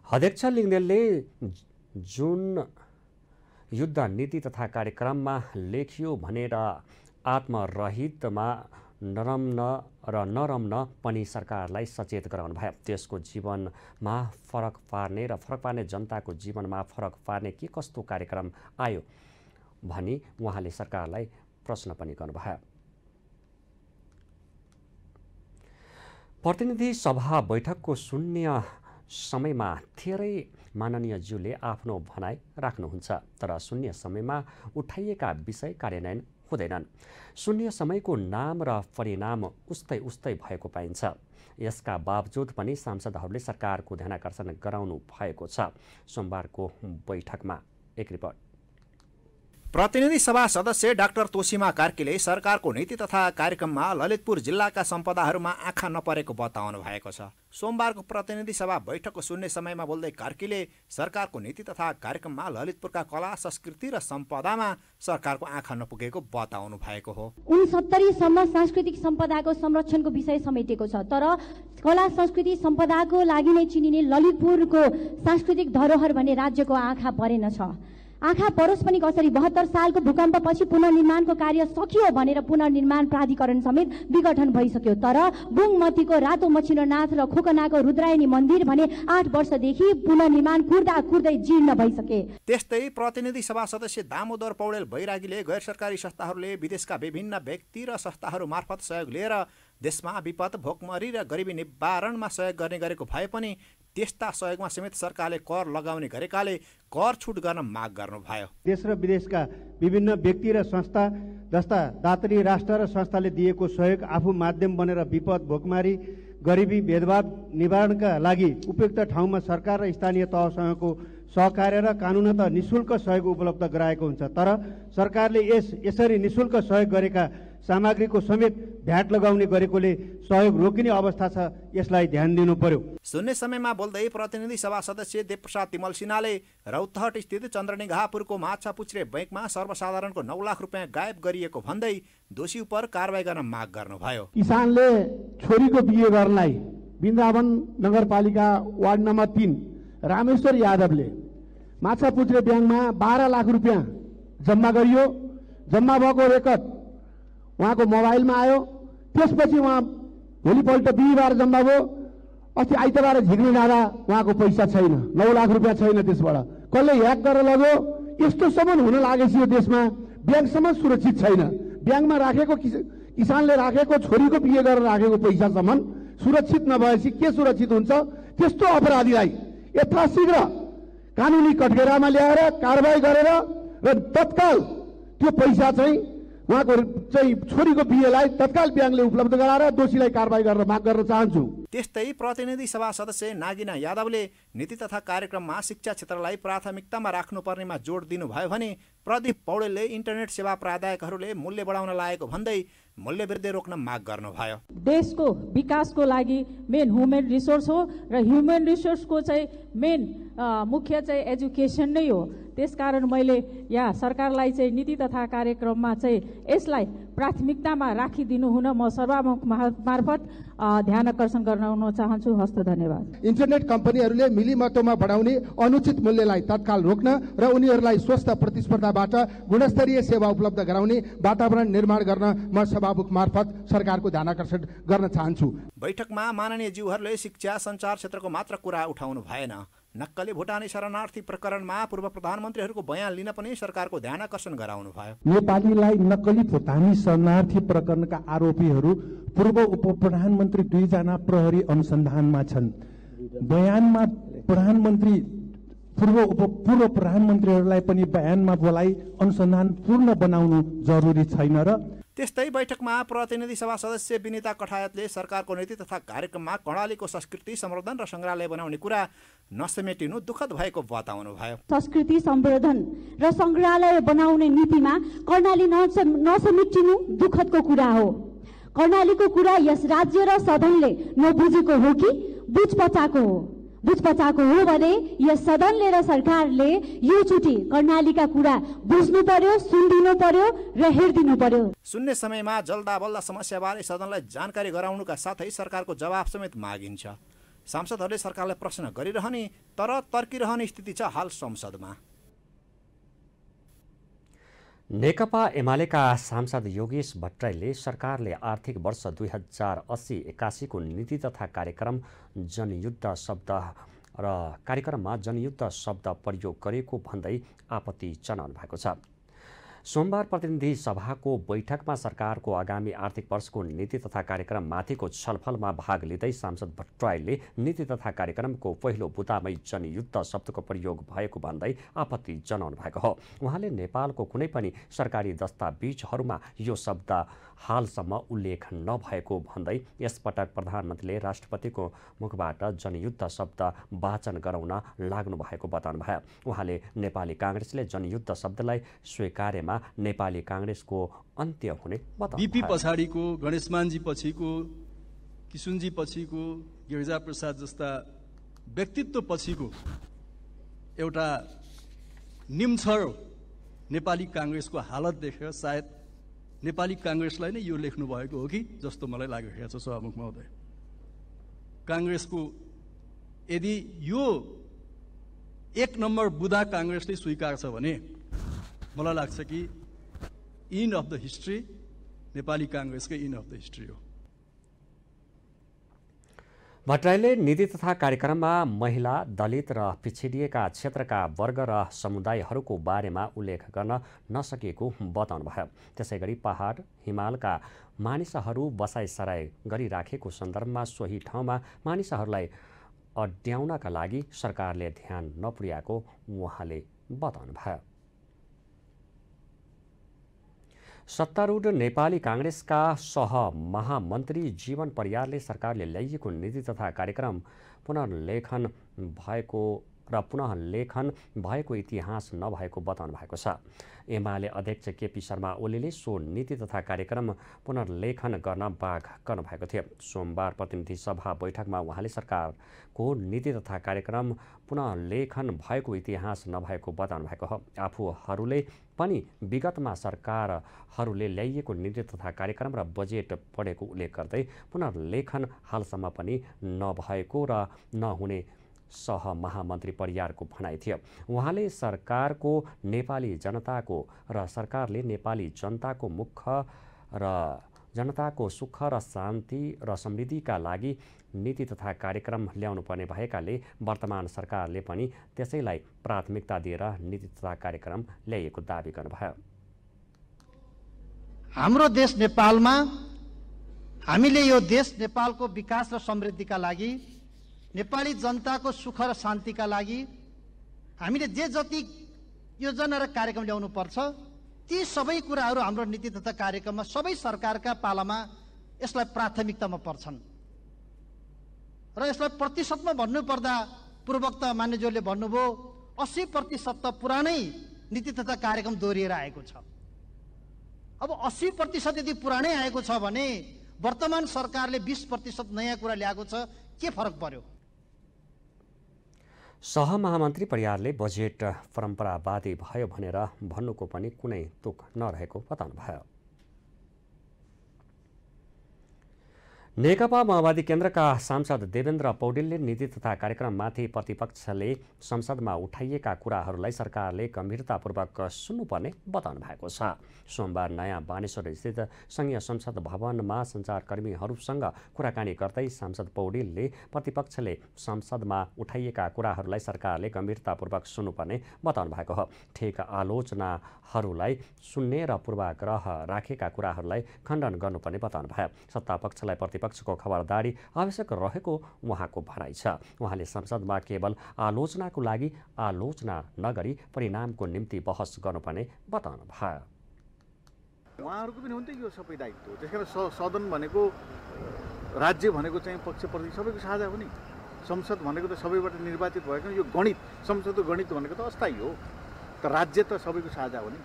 अध्यक्ष लिङदेनले जुन युद्ध नीति तथा कार्यक्रममा लेखियो भनेर आत्मरहितमा नरम्न पनि सरकारलाई सचेत गराउनु भयो। त्यसको जीवनमा फरक पार्ने जनताको जीवनमा फरक पार्ने के कस्तो कार्यक्रम आयो भनी उहाँले सरकारलाई प्रश्न पनि गर्नुभयो। प्रतिनिधि सभा बैठकको शून्य समयमा धेरै माननीयज्यूले आफ्नो भनाइ राख्नुहुन्छ, तर शून्य समयमा उठाइएका विषय कार्यान्वयन हुँदैनन्। शून्य समयको नाम र परिणाम उस्तै भएको पाइन्छ। यसका बावजुद पनि सांसदहरूले सरकारको ध्यानाकर्षण गराउनु भएको छ। सोमबारको बैठकमा एक रिपोर्ट।
प्रतिनिधि सभा सदस्य डाक्टर तोसीमा कार्कीले सरकारको नीति तथा कार्यक्रममा ललितपुर जिल्लाका सम्पदाहरूमा आँखा नपरेको बताउनु भएको छ। सोमबारको प्रतिनिधि सभा बैठकको शून्य समयमा बोल्दै कार्कीले सरकारको नीति तथा कार्यक्रममा ललितपुरका कला, संस्कृति र सम्पदामा सरकारको आँखा नपुगेको बताउनु भएको हो।
69 सम्म सांस्कृतिक सम्पदाको संरक्षणको विषय समेटेको छ, तर कला संस्कृति सम्पदाको लागि नै चिनिने ललितपुरको सांस्कृतिक धरोहर भन्ने राज्यको आँखा परेन छ। आँखा परोस् पनि कसरी 72 सालको भूकम्पपछि पुनर्निर्माणको कार्य सकियो भनेर पुनर्निर्माण प्राधिकरण समेत विघटन भइसक्यो, तर बुङमतीको रातो मछिन्द्रनाथ र खोकनाको रुद्रायणी मन्दिर भने 8 वर्षदेखि पुनर्निर्माण कुर्दै जीर्ण भइसके।
त्यस्तै प्रतिनिधि सभा सदस्य दामोदर पौडेल बैरागीले गैर सरकारी संस्थाहरूले विदेशका विभिन्न व्यक्ति र संस्थाहरू मार्फत सहयोग लिएर देशमा विपद, भोकमरी र गरिबी निवारणमा सहयोग गर्ने गरेको भए पनि त्यस्ता सहयोगमा समेत सरकारले कर लगाउने गरेकाले कर छुट गर्न माग गर्नुभयो।
देश र विदेशका विभिन्न व्यक्ति र संस्था जस्ता दातरी राष्ट्र र संस्थाले दिएको सहयोग आफू माध्यम बनेर विपद, भोकमारी, गरिबी, भेदभाव निवारणका लागि उपयुक्त ठाउँमा सरकार र स्थानीय तहसँगको सहकार्य र कानुनत निशुल्क सहयोग उपलब्ध गराएको हुन्छ। तर सरकारले यसरी निशुल्क सहयोग गरेका सामग्रीको समेत भ्याट लगाउने गरेकोले सहयोग रोकिने अवस्था छ, यसलाई ध्यान दिनु पर्यो।
शून्य समयमा बोल्दै प्रतिनिधि सभा सदस्य देवप्रसाद तिमल सिन्हाले रौतहट स्थित चन्द्रनिगाहपुरको माछापुच्छ्रे बैंकमा सर्वसाधारणको 9 लाख रुपियाँ गायब गरिएको भन्दै दोषी उप कारबाही गर्न माग गर्नुभयो।
किसानले छोरीको बिहे गर्नलाई वृन्दावन नगरपालिका वार्ड नम्बर 3 रामेश्वर यादवले माछापुच्छ्रे ब्याङ्कमा 12 लाख रुपियाँ जम्मा गरियो। जम्मा भएको रेकर्ड उहाँको मोबाइलमा आयो। त्यसपछि उहाँ भोलिपल्ट बिहिबार जम्मा भयो। अस्ति आइतबार झिक्न जाँदा उहाँको पैसा छैन, 9 लाख रुपियाँ छैन। त्यसबाट कसले ह्याक गरेर लग्यो। यस्तोसम्म हुन लागेपछि यो देशमा ब्याङ्कसम्म सुरक्षित छैन। ब्याङ्कमा राखेको किसानले राखेको छोरीको बिहे गरेर राखेको पैसासम्म सुरक्षित नभएपछि के सुरक्षित हुन्छ? त्यस्तो अपराधीलाई यथाशीघ्र कानुनी कठघेरामा ल्याएर कारबाही गरेर र तत्काल त्यो पैसा चाहिँ उहाँको चाहिँ छोरीको बिहेलाई तत्काल ब्याङ्कले उपलब्ध गराएर दोषीलाई कारबाही गरेर माग गर्न चाहन्छु।
त्यस्तै प्रतिनिधि सभा सदस्य नागिना यादवले नीति तथा कार्यक्रममा शिक्षा क्षेत्रलाई प्राथमिकतामा राख्नुपर्नेमा जोड दिनुभयो भने प्रदीप पौडेलले इन्टरनेट सेवा प्रदायकहरूले मूल्य बढाउन लागेको भन्दै मूल्य वृद्धि रोक्न माग गर्नुभयो।
देशको विकासको लागि मेन ह्युमन रिसोर्स हो र ह्युमन रिसोर्सको चाहिँ मेन मुख्य चाहिँ एजुकेसन नै हो। त्यसकारण मैले यहाँ सरकारलाई चाहिँ नीति तथा कार्यक्रममा चाहिँ यसलाई प्राथमिकतामा राखिदिनु हुन म सभामुख मार्फत ध्यान आकर्षण गर्न चाहन्छु। हस्त धन्यवाद।
इन्टरनेट कम्पनीहरूले मिलिमतोमा बढाउने अनुचित मूल्यलाई तत्काल रोक्न र उनीहरूलाई स्वस्थ प्रतिस्पर्धाबाट गुणस्तरीय सेवा उपलब्ध गराउने वातावरण निर्माण गर्न म सभामुख मार्फत सरकारको ध्यान आकर्षण गर्न चाहन्छु।
बैठकमा माननीय ज्यूहरूले शिक्षा सञ्चार क्षेत्रको मात्र कुरा उठाउनु भएन। नक्कली भुटानी शरणार्थी प्रकरणमा पूर्व प्रधानमन्त्रीहरूको बयान लिन पनि सरकारको ध्यान आकर्षण गराउनु भयो।
नेपालीलाई नक्कली भुटानी शरणार्थी प्रकरणका आरोपीहरू पूर्व उप प्रधानमन्त्री 2 जना प्रहरी अनुसन्धानमा छन्। बयानमा पूर्व प्रधानमन्त्रीहरूलाई पनि बयानमा बोलाई अनुसन्धान पूर्ण बनाउनु जरुरी छैन र
त्यस्तै बैठकमा प्रतिनिधि सभा सदस्य विनिता कठायतले सरकारको नीति तथा कार्यक्रममा कर्णालीको संस्कृति संवर्धन र सङ्ग्रहालय बनाउने कुरा नसमेटिनु दुःखद भएको बताउनु भयो।
संस्कृति संवर्धन र सङ्ग्रहालय बनाउने नीतिमा कर्णाली नसमेटिनु दुःखदको कुरा हो। कर्णालीको कुरा यस राज्य र सदनले नबुझेको हो कि बुझपचाएको हो? बुझपचाएको हो भने यस सदनले र सरकारले यो चोटि कर्णालीका कुरा बुझ्नु पर्यो, सुनिदिनु पर्यो र हेरिदिनु पर्यो।
सुन्ने समयमा जल्दा बल्दा समस्याबारे सदनलाई जानकारी गराउनुका साथै सरकारको जवाब समेत मागिन्छ। सांसदहरूले सरकारलाई प्रश्न गरिरहने तर तर्किरहने स्थिति छ हाल संसदमा।
नेकपा एमालेका सांसद योगेश भट्टराईले सरकारले आर्थिक वर्ष 2080-81 को नीति तथा कार्यक्रम जनयुद्ध शब्द र कार्यक्रममा जनयुद्ध शब्द प्रयोग गरेको भन्दै आपत्ति जनाउनु भएको छ। सोमबार प्रतिनिधि सभाको बैठकमा सरकारको आगामी आर्थिक वर्षको नीति तथा कार्यक्रम माथिको छलफलमा भाग लिँदै सांसद भट्टराईले नीति तथा कार्यक्रमको पहिलो बुँदामै जनयुद्ध शब्दको प्रयोग भएको भन्दै आपत्ति जनाउनु भएको हो। उहाँले नेपालको कुनै पनि सरकारी दस्तावेजहरूमा यो शब्द हालसम्म उल्लेख नभएको भन्दै यसपटक प्रधानमन्त्रीले राष्ट्रपतिको मुखबाट जनयुद्ध शब्द वाचन गराउन लाग्नु भएको बताउनु भयो। उहाँले नेपाली काङ्ग्रेसले जनयुद्ध शब्दलाई स्वीकारेमा नेपाली काङ्ग्रेसको अन्त्य हुने बताउनु भयो।
बीपी पछाडिको, गणेशमानजी पछिको, किशुनजी पछिको, गिरिजा प्रसाद जस्ता व्यक्तित्व पछिको एउटा निम्छर नेपाली काङ्ग्रेसको हालत देखेर सायद नेपाली काङ्ग्रेसलाई नै यो लेख्नु भएको हो कि जस्तो मलाई लागिरहेको छ सभामुख महोदय। काङ्ग्रेसको यदि यो 1 नम्बर बुँदा काङ्ग्रेसले स्वीकार्छ भने मलाई लाग्छ कि end of the history Nepali काङ्ग्रेसकै इन्ड अफ द हिस्ट्री हो।
भट्टराईले नीति तथा कार्यक्रममा महिला, दलित र पिछडिएका क्षेत्रका वर्ग र समुदायहरूको बारेमा उल्लेख गर्न नसकेको बताउनु भयो। त्यसैगरी पहाड, हिमालका मानिसहरू बसाइसराई गरिराखेको सन्दर्भमा सोही ठाउँमा मानिसहरूलाई अड्याउनका लागि सरकारले ध्यान नपुर्याएको उहाँले बताउनु भयो। सत्तारूढ नेपाली काङ्ग्रेसका सहमहामन्त्री जीवन परियारले सरकारले ल्याइएको नीति तथा कार्यक्रम पुनर्लेखन भएको इतिहास नभएको बताउनु भएको छ। एमाले अध्यक्ष केपी शर्मा ओलीले सो नीति तथा कार्यक्रम पुनर्लेखन गर्न माग गर्नुभएको थियो। सोमबार प्रतिनिधि सभा बैठकमा उहाँले सरकारको नीति तथा कार्यक्रम पुनर्लेखन भएको इतिहास नभएको बताउनु भएको हो। आफूहरूले पनि विगतमा सरकारहरूले ल्याइएको नीति तथा कार्यक्रम र बजेट पढेको उल्लेख गर्दै पुनर्लेखन हालसम्म पनि नभएको र नहुने सहमहामन्त्री परियारको भनाइ थियो। उहाँले सरकारको नेपाली जनताको र सरकारले नेपाली जनताको जनताको सुख र शान्ति र समृद्धिका लागि नीति तथा कार्यक्रम ल्याउनु पर्ने भएकाले वर्तमान सरकारले पनि त्यसैलाई प्राथमिकता दिएर नीति तथा कार्यक्रम ल्याइएको दाबी गर्नुभयो।
हाम्रो देश नेपालमा हामीले यो देश नेपालको विकास र समृद्धिका लागि, नेपाली जनताको सुख र शान्तिका लागि हामीले जे जति योजना र कार्यक्रम ल्याउनु पर्छ ती सबै कुराहरू हाम्रो नीति तथा कार्यक्रममा सबै सरकारका पालामा यसलाई प्राथमिकतामा पर्छन् र यसलाई प्रतिशतमा भन्नुपर्दा पूर्ववक्ता मान्यज्यूले भन्नुभयो 80% त पुरानै नीति तथा कार्यक्रम दोहोरिएर आएको छ। अब 80% यदि पुरानै आएको छ भने वर्तमान सरकारले 20% नयाँ कुरा ल्याएको छ, के फरक पर्यो?
सहमहामन्त्री परियारले बजेट परम्परावादी भयो भनेर भन्नुको पनि कुनै तुक नरहेको बताउनुभयो। नेकपा माओवादी केन्द्रका सांसद देवेन्द्र पौडेलले नीति तथा कार्यक्रममाथि प्रतिपक्षले संसदमा उठाइएका कुराहरूलाई सरकारले गम्भीरतापूर्वक सुन्नुपर्ने बताउनु भएको छ। सोमबार नयाँ बानेश्वर स्थित संघीय संसद भवनमा सञ्चारकर्मीहरूसँग कुराकानी गर्दै सांसद पौडेलले प्रतिपक्षले संसदमा उठाइएका कुराहरूलाई सरकारले गम्भीरतापूर्वक सुन्नुपर्ने बताउनु भएको हो। ठेक आलोचनाहरूलाई सुन्ने र पूर्वाग्रह राखेका कुराहरूलाई खण्डन गर्नुपर्ने बताउनु भयो। सत्तापक्षलाई प्रतिपक्षको खबरदारी आवश्यक रहेको उहाँको भनाइ छ। उहाँले संसदमा केवल आलोचनाको लागि आलोचना नगरी परिणामको निम्ति बहस गर्नुपर्ने बताउनु भयो।
उहाँहरूको पनि हुन्छ यो सबै दायित्व। त्यसकारण सदन भनेको, राज्य भनेको चाहिँ पक्ष प्रति सबैको साझा हो नि। संसद भनेको त सबैबाट निर्वाचित भएको, यो गणित संसदको गणित भनेको त अस्थायी हो, त राज्य त सबैको साझा हो नि।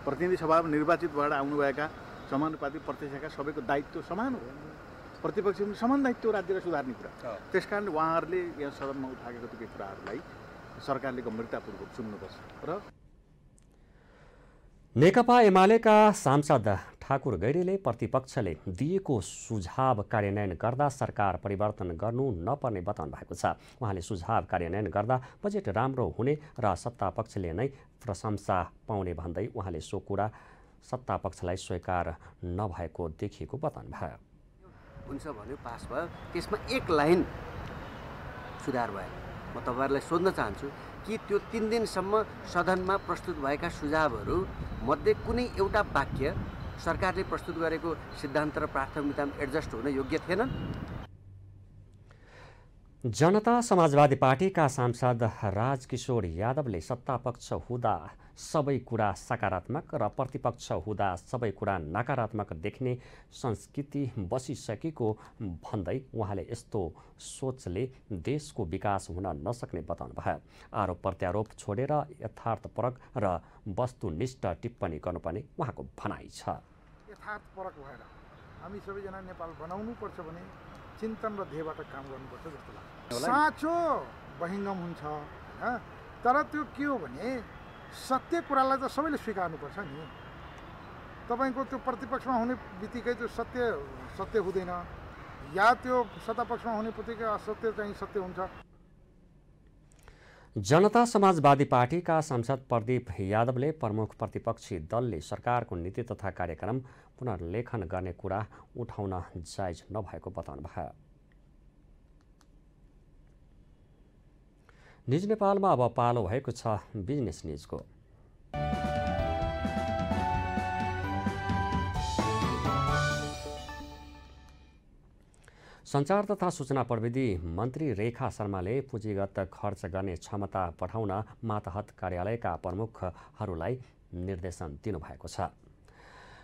प्रतिनिधि सभामा निर्वाचित भएर आउनुभएका समानुपातिक प्रत्यक्षका सबैको दायित्व समान हो। प्रतिपक्ष पनि समान दायित्व राज्यलाई सुधार्ने कुरा। त्यसकारण उहाँहरूले यहाँ सदनमा उठाएको कतिपय कुराहरूलाई सरकारले गम्भीरतापूर्वक सुन्नुपर्छ। र
नेकपा एमालेका सांसद ठाकुर गैरीले प्रतिपक्षले दिएको सुझाव कार्यान्वयन गर्दा सरकार परिवर्तन गर्नु नपर्ने बताउनु भएको छ। उहाँले सुझाव कार्यान्वयन गर्दा बजेट राम्रो हुने र सत्तापक्षले नै प्रशंसा पाउने भन्दै उहाँले सो कुरा सत्तापक्षलाई स्वीकार नभएको देखिएको बताउनु भयो।
हुन्छ भन्यो, पास भयो, त्यसमा एक लाइन सुधार भयो। म तपाईँहरूलाई सोध्न चाहन्छु कि त्यो 3 दिनसम्म सदनमा प्रस्तुत भएका सुझावहरू मध्ये कुनै एउटा वाक्य सरकारले प्रस्तुत गरेको सिद्धान्त र प्राथमिकतामा एडजस्ट हुन योग्य थिएनन्?
जनता समाजवादी पार्टीका सांसद राजकिशोर यादवले सत्तापक्ष हुँदा सबै कुरा सकारात्मक र प्रतिपक्ष हुँदा सबै कुरा नकारात्मक देख्ने संस्कृति बसिसकेको भन्दै उहाँले यस्तो सोचले देशको विकास हुन नसक्ने बताउनु भयो। आरोप प्रत्यारोप छोडेर यथार्थपरक र वस्तुनिष्ठ टिप्पणी गर्नुपर्ने उहाँको भनाइ छ।
यथार्थपरक भएर हामी सबैजना नेपाल बनाउनु पर्छ भने चिन्तन र ध्येयबाट काम गर्नुपर्छ जस्तो लाग्छ। साँचो बहिङ्गम हुन्छ, तर त्यो के हो भने सत्य कुरालाई त सबैले स्वीकार्नुपर्छ नि। तपाईँको त्यो प्रतिपक्षमा हुने बित्तिकै त्यो सत्य हुँदैन, या त्यो सत्तापक्षमा हुने बित्तिकै असत्य चाहिँ सत्य हुन्छ।
जनता समाजवादी पार्टीका सांसद प्रदीप यादवले प्रमुख प्रतिपक्षी दलले सरकारको नीति तथा कार्यक्रम पुनर्लेखन गर्ने कुरा उठाउन जायज नभएको बताउनु भयो। निज नेपालमा अब पालो भएको छ बिजनेस न्युजको। सञ्चार तथा सूचना प्रविधि मन्त्री रेखा शर्माले पुँजीगत खर्च गर्ने क्षमता बढाउन मातहत कार्यालयका प्रमुखहरूलाई निर्देशन दिनुभएको छ।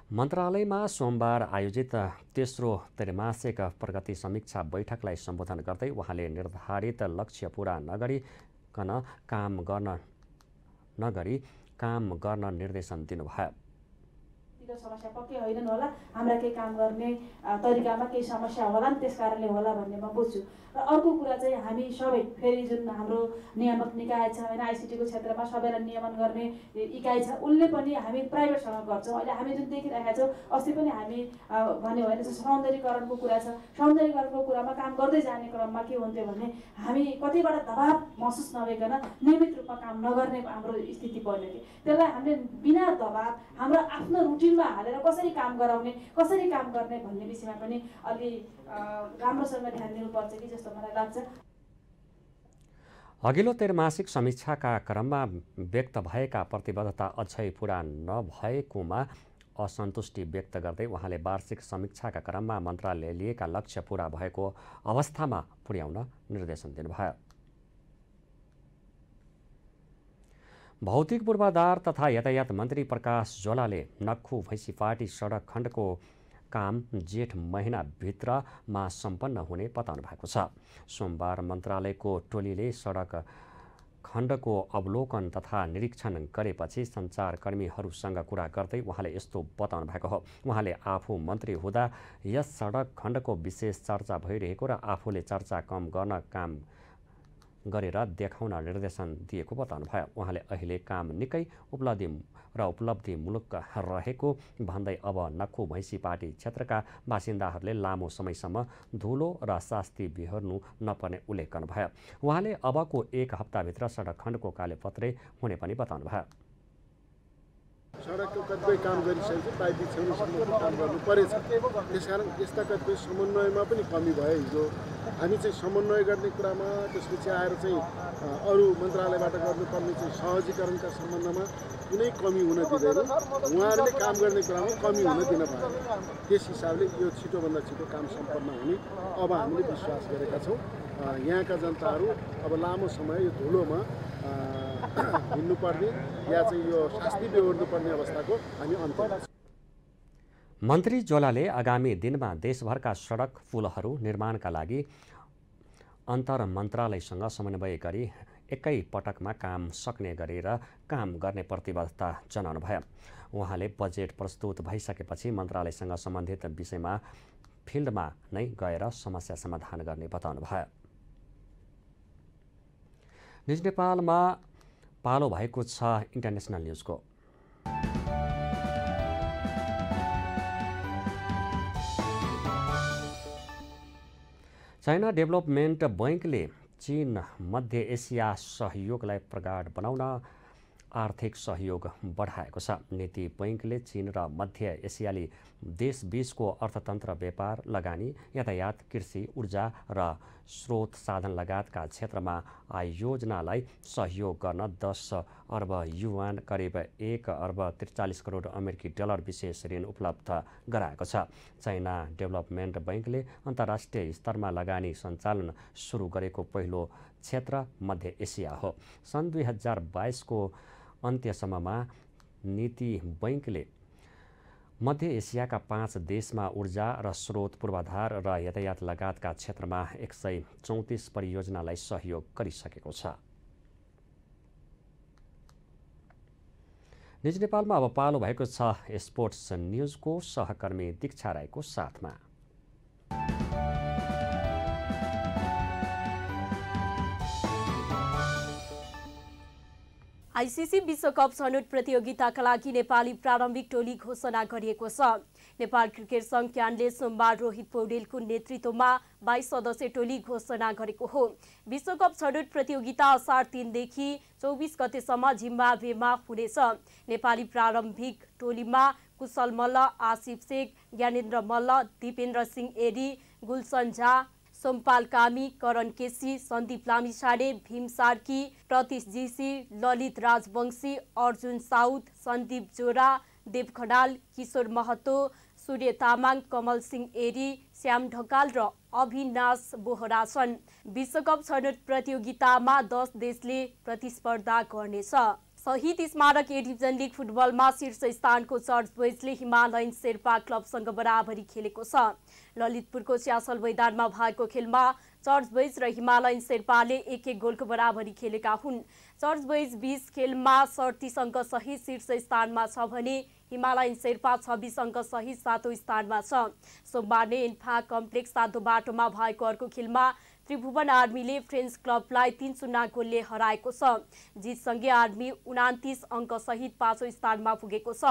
मन्त्रालयमा सोमबार आयोजित तेस्रो त्रैमासिक प्रगति समीक्षा बैठकलाई सम्बोधन गर्दै उहाँले निर्धारित लक्ष्य पूरा नगरिकन काम गर्न निर्देशन दिनुभयो।
व्यक्तिगत समस्या पक्कै होइनन् होला, हाम्रा केही काम गर्ने तरिकामा केही समस्या होला नि, त्यस कारणले होला भन्ने म बुझ्छु। र अर्को कुरा चाहिँ हामी सबै फेरि जुन हाम्रो नियामक निकाय छ होइन, आइसिटीको क्षेत्रमा सबैलाई नियमन गर्ने इकाइ छ, उसले पनि हामी प्राइभेटसँग गर्छौँ। अहिले हामी जुन देखिरहेका छौँ, अस्ति पनि हामी भन्यो होइन सौन्दर्यीकरणको कुरा छ, सौन्दर्यीकरणको कुरामा काम गर्दै जाने क्रममा के हुन्थ्यो भने हामी कतिबाट दबाब महसुस नभइकन नियमित रूपमा काम नगर्ने हाम्रो स्थिति बन्यो कि त्यसलाई हामीले बिना दबाब हाम्रो आफ्नो रुटिनमा हालेर कसरी काम गराउने, कसरी काम गर्ने भन्ने विषयमा पनि अलि राम्रोसँग ध्यान दिनुपर्छ कि जस्तो मलाई लाग्छ।
अघिल्लो त्रैमासिक समीक्षाका क्रममा व्यक्त भएका प्रतिबद्धता अझै पुरा नभएकोमा असन्तुष्टि व्यक्त गर्दै उहाँले वार्षिक समीक्षाका क्रममा मन्त्रालयले लिएका लक्ष्य पूरा भएको अवस्थामा पुर्याउन निर्देशन दिनुभयो। भौतिक पूर्वाधार तथा यातायात मन्त्री प्रकाश जोलाले नक्खु भैँसीपाटी सडक खण्डको काम जेठ महिनाभित्रमा सम्पन्न हुने बताउनु भएको छ। सोमबार मन्त्रालयको टोलीले सडक खण्डको अवलोकन तथा निरीक्षण गरेपछि सञ्चारकर्मीहरूसँग कुरा गर्दै उहाँले यस्तो बताउनु भएको हो। उहाँले आफू मन्त्री हुँदा यस सडक खण्डको विशेष चर्चा भइरहेको र आफूले चर्चा कम गर्न काम गरेर देखाउन निर्देशन दिएको बताउनु भयो। उहाँले अहिले काम निकै उपलब्धिमूलक रहेको भन्दै अब नक्खु भैँसीपाटी क्षेत्रका बासिन्दाहरूले लामो समयसम्म धुलो र शास्ति बिहोर्नु नपर्ने उल्लेख गर्नुभयो। उहाँले अबको एक हप्ताभित्र सडक खण्डको कालोपत्रे हुने पनि बताउनु भयो।
सडकको कतिपय काम गरिसकेपछि पाइप बिछ्याउनुसम्मको काम गर्नु परेछ। त्यसकारण यस्ता कतिपय समन्वयमा पनि कमी भयो। हिजो हामी चाहिँ समन्वय गर्ने कुरामा, त्यसपछि आएर चाहिँ अरू मन्त्रालयबाट गर्नुपर्ने चाहिँ सहजीकरणका सम्बन्धमा कुनै कमी हुन दिँदैन। उहाँहरूले काम गर्ने कुरामा कमी हुन दिन भएन। त्यस हिसाबले यो छिटोभन्दा छिटो काम सम्पन्न हुने अब हामीले विश्वास गरेका छौँ। यहाँका जनताहरू अब लामो समय यो धुलोमा हिँड्नुपर्ने या चाहिँ यो शास्ति बेहोर्नुपर्ने अवस्थाको हामी अन्त गर्छौँ।
मन्त्री जोलाले आगामी दिनमा देशभरका सडक पुलहरू निर्माणका लागि अन्तर मन्त्रालयसँग समन्वय गरी एकै पटकमा काम सक्ने गरेर काम गर्ने प्रतिबद्धता जनाउनु भयो। उहाँले बजेट प्रस्तुत भइसकेपछि मन्त्रालयसँग सम्बन्धित विषयमा फिल्डमा नै गएर समस्या समाधान गर्ने बताउनु भयो। निज नेपालमा पालो भएको छ इन्टरनेसनल न्युजको। चाइना डेभलपमेन्ट बैंकले चीन मध्य एसिया सहयोगलाई प्रगाढ बनाउन आर्थिक सहयोग बढाएको छ। नीति बैंकले चीन र मध्य एसियाली देशबीचको अर्थतन्त्र, व्यापार, लगानी, यातायात, कृषि, ऊर्जा र स्रोत साधन लगायतका क्षेत्रमा आयोजनालाई सहयोग गर्न 10 अर्ब युआन करिब 1 अर्ब 43 करोड अमेरिकी डलर विशेष ऋण उपलब्ध गराएको छ। चाइना डेभलपमेन्ट बैंकले अन्तर्राष्ट्रिय स्तरमा लगानी सञ्चालन सुरु गरेको पहिलो क्षेत्र मध्य एसिया हो। सन् 2022 को अन्त्यसम्ममा नीति बैंकले मध्य एसियाका 5 देशमा ऊर्जा र स्रोत पूर्वाधार र यातायात लगायतका क्षेत्रमा 134 परियोजनालाई सहयोग गरिसकेको छ। निज नेपालमा अब पालो भएको छ स्पोर्ट्स न्युजको सहकर्मी दीक्षा राईको साथमा।
आइसिसी विश्वकप छनौट प्रतियोगिताका लागि नेपाली प्रारम्भिक टोली घोषणा गरिएको छ। नेपाल क्रिकेट संघ क्यानले सोमबार रोहित पौडेलको नेतृत्वमा 22 सदस्यीय टोली घोषणा गरेको हो। विश्वकप छनौट प्रतियोगिता असार 3 देखि 24 गतेसम्म जिम्बाब्वेमा हुनेछ। नेपाली प्रारम्भिक टोलीमा कुशल मल्ल, आसिफ शेख, ज्ञानेन्द्र मल्ल, दिपेन्द्र सिंह एरी, गुलसन झा, सोमपाल कामी, करण केसी, सन्दीप लामिछाने, भीम सार्की, प्रतीश जीसी, ललित राजवंशी, अर्जुन साउद, सन्दीप जोरा, देव खनाल, किशोर महतो, सूर्य तामाङ, कमल सिंह एरी, श्याम ढकाल र अभिनाश बोहरा छन्। विश्वकप छनौट प्रतियोगितामा 10 देशले प्रतिस्पर्धा गर्नेछ। शहीद स्मारक ए डिभिजन लिग फुटबलमा शीर्ष स्थानको चर्च बोइजले हिमालयन शेर्पा क्लबसँग बराबरी खेलेको छ। ललितपुरको च्यासल मैदानमा भएको खेलमा चर्च बोइज र हिमालयन शेर्पाले 1-1 गोलको बराबरी खेलेका हुन्। चर्च बोइज 20 खेलमा 37 अङ्क सहित शीर्ष स्थानमा छ भने हिमालयन शेर्पा 26 अङ्क सहित 7औं स्थानमा छ। सोमबार नै इन्फा कम्प्लेक्स सातो बाटोमा भएको अर्को खेलमा त्रिभुवन आर्मीले फ्रेन्च क्लबलाई 3-0 गोलले हराएको छ। जितसँगै आर्मी 29 अङ्क सहित 5औं स्थानमा पुगेको छ।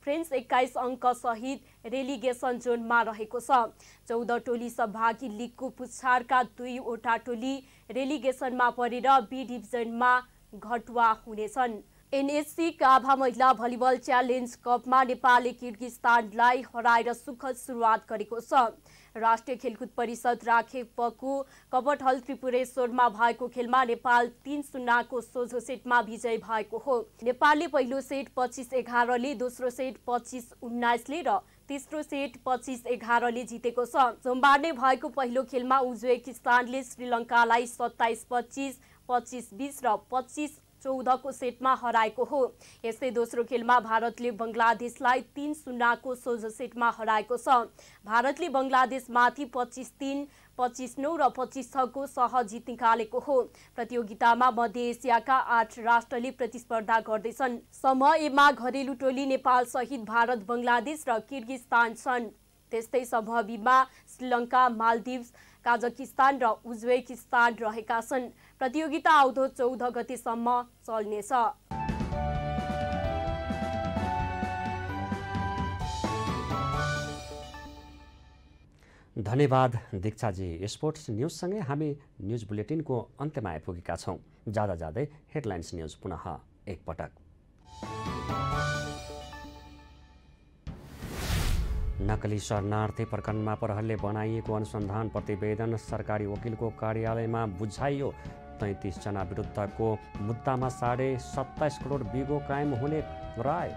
फ्रेन्च 21 अङ्क सहित रेलिगेसन जोनमा रहेको छ। 14 टोली सहभागी लिगको पुच्छारका 2वटा टोली रेलिगेसनमा परेर बी डिभिजनमा घटुवा हुनेछन्। एनएससी काभा महिला भलिबल च्यालेन्ज कपमा नेपालले किर्गिस्तानलाई हराएर सुखद सुरुवात गरेको छ। राष्ट्रिय खेलकुद परिषद राखेपको कपटहल त्रिपुरेश्वरमा भएको खेलमा नेपाल 3-0 को सोझो सेटमा विजयी भएको हो। नेपालले पहिलो सेट 25-11 ले, दोस्रो सेट 25-19 ले र तेस्रो सेट 25-11 ले जितेको छ। सोमबार नै भएको पहिलो खेलमा उज्बेकिस्तानले श्रीलङ्कालाई 27-25, 25-20 र 25-14 को सेटमा हराएको हो। यस्तै दोस्रो खेलमा भारतले बंगलादेशलाई 3-0 को सोझो सेटमा हराएको छ। भारतले बंगलादेशमाथि 25-3, 25-9 र 25-6 को सह जित निकालेको हो। प्रतियोगितामा मध्य एसियाका 8 राष्ट्रले प्रतिस्पर्धा गर्दैछन्। समूह एमा घरेलु टोली नेपाल सहित भारत, बंगलादेश र किर्गिस्तान छन्। त्यस्तै समूह बीमा श्रीलङ्का, मालदिभ्स, काजाकिस्तान र उज्बेकिस्तान रहेका छन्। प्रतियोगिता आउँदो 14 गतेसम्म चल्नेछ।
धन्यवाद दीक्षाजी। स्पोर्ट्स न्यूजसँगै हामी न्यूज बुलेटिनको अन्त्यमा आइपुगेका छौँ। जाँदा जाँदै हेडलाइन्स न्यूज पुनः एकपटक। नकली शरणार्थी प्रकरणमा प्रहरीले बनाइएको अनुसन्धान प्रतिवेदन सरकारी वकिलको कार्यालयमा बुझाइयो। 33 जना विरुद्धको मुद्दामा 27.5 करोड बिगो कायम हुने राय।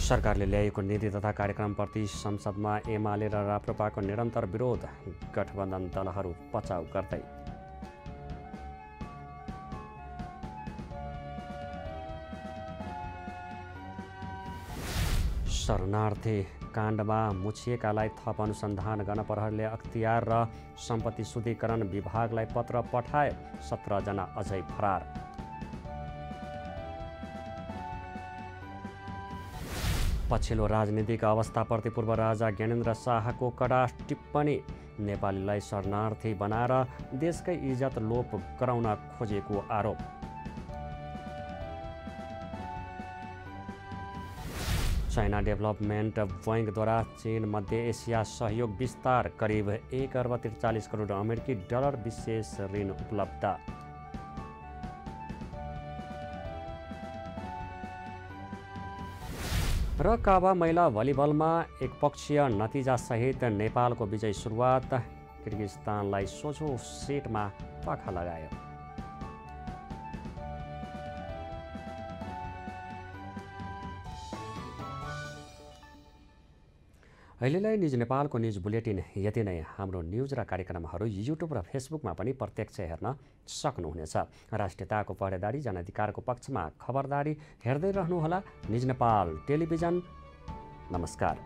सरकारले ल्याएको नीति तथा कार्यक्रमप्रति संसदमा एमाले र राप्रपाको निरन्तर विरोध, गठबन्धन दलहरू पचाउ गर्दै। शरणार्थी काण्डमा मुछिएकालाई थप अनुसन्धान गर्न प्रहरीले अख्तियार र सम्पत्ति शुद्धिकरण विभागलाई पत्र पठाए। 17 जना अझै फरार। पछिल्लो राजनीतिक अवस्थाप्रति पूर्व राजा ज्ञानेन्द्र शाहको कडा टिप्पणी। नेपालीलाई शरणार्थी बनाएर देशकै इज्जत लोप गराउन खोजेको आरोप। चाइना डेभलपमेन्ट बैंकद्वारा चीन मध्य एसिया सहयोग विस्तार। करिब 1 अर्ब 43 करोड अमेरिकी डलर विशेष ऋण उपलब्ध। र काभा महिला भलिबलमा एकपक्षीय नतिजासहित नेपालको विजय सुरुवात। किर्गिस्तानलाई सोझो सेटमा पाखा लगायो। अहिलेलाई न्युज नेपालको न्युज बुलेटिन यति नै। हाम्रो न्युज र कार्यक्रमहरू युट्युब र फेसबुकमा पनि प्रत्यक्ष हेर्न सक्नुहुनेछ। राष्ट्रियताको पहरेदारी, जनाधिकारको पक्षमा खबरदारी हेर्दै रहनुहोला न्युज नेपाल टेलिभिजन। नमस्कार।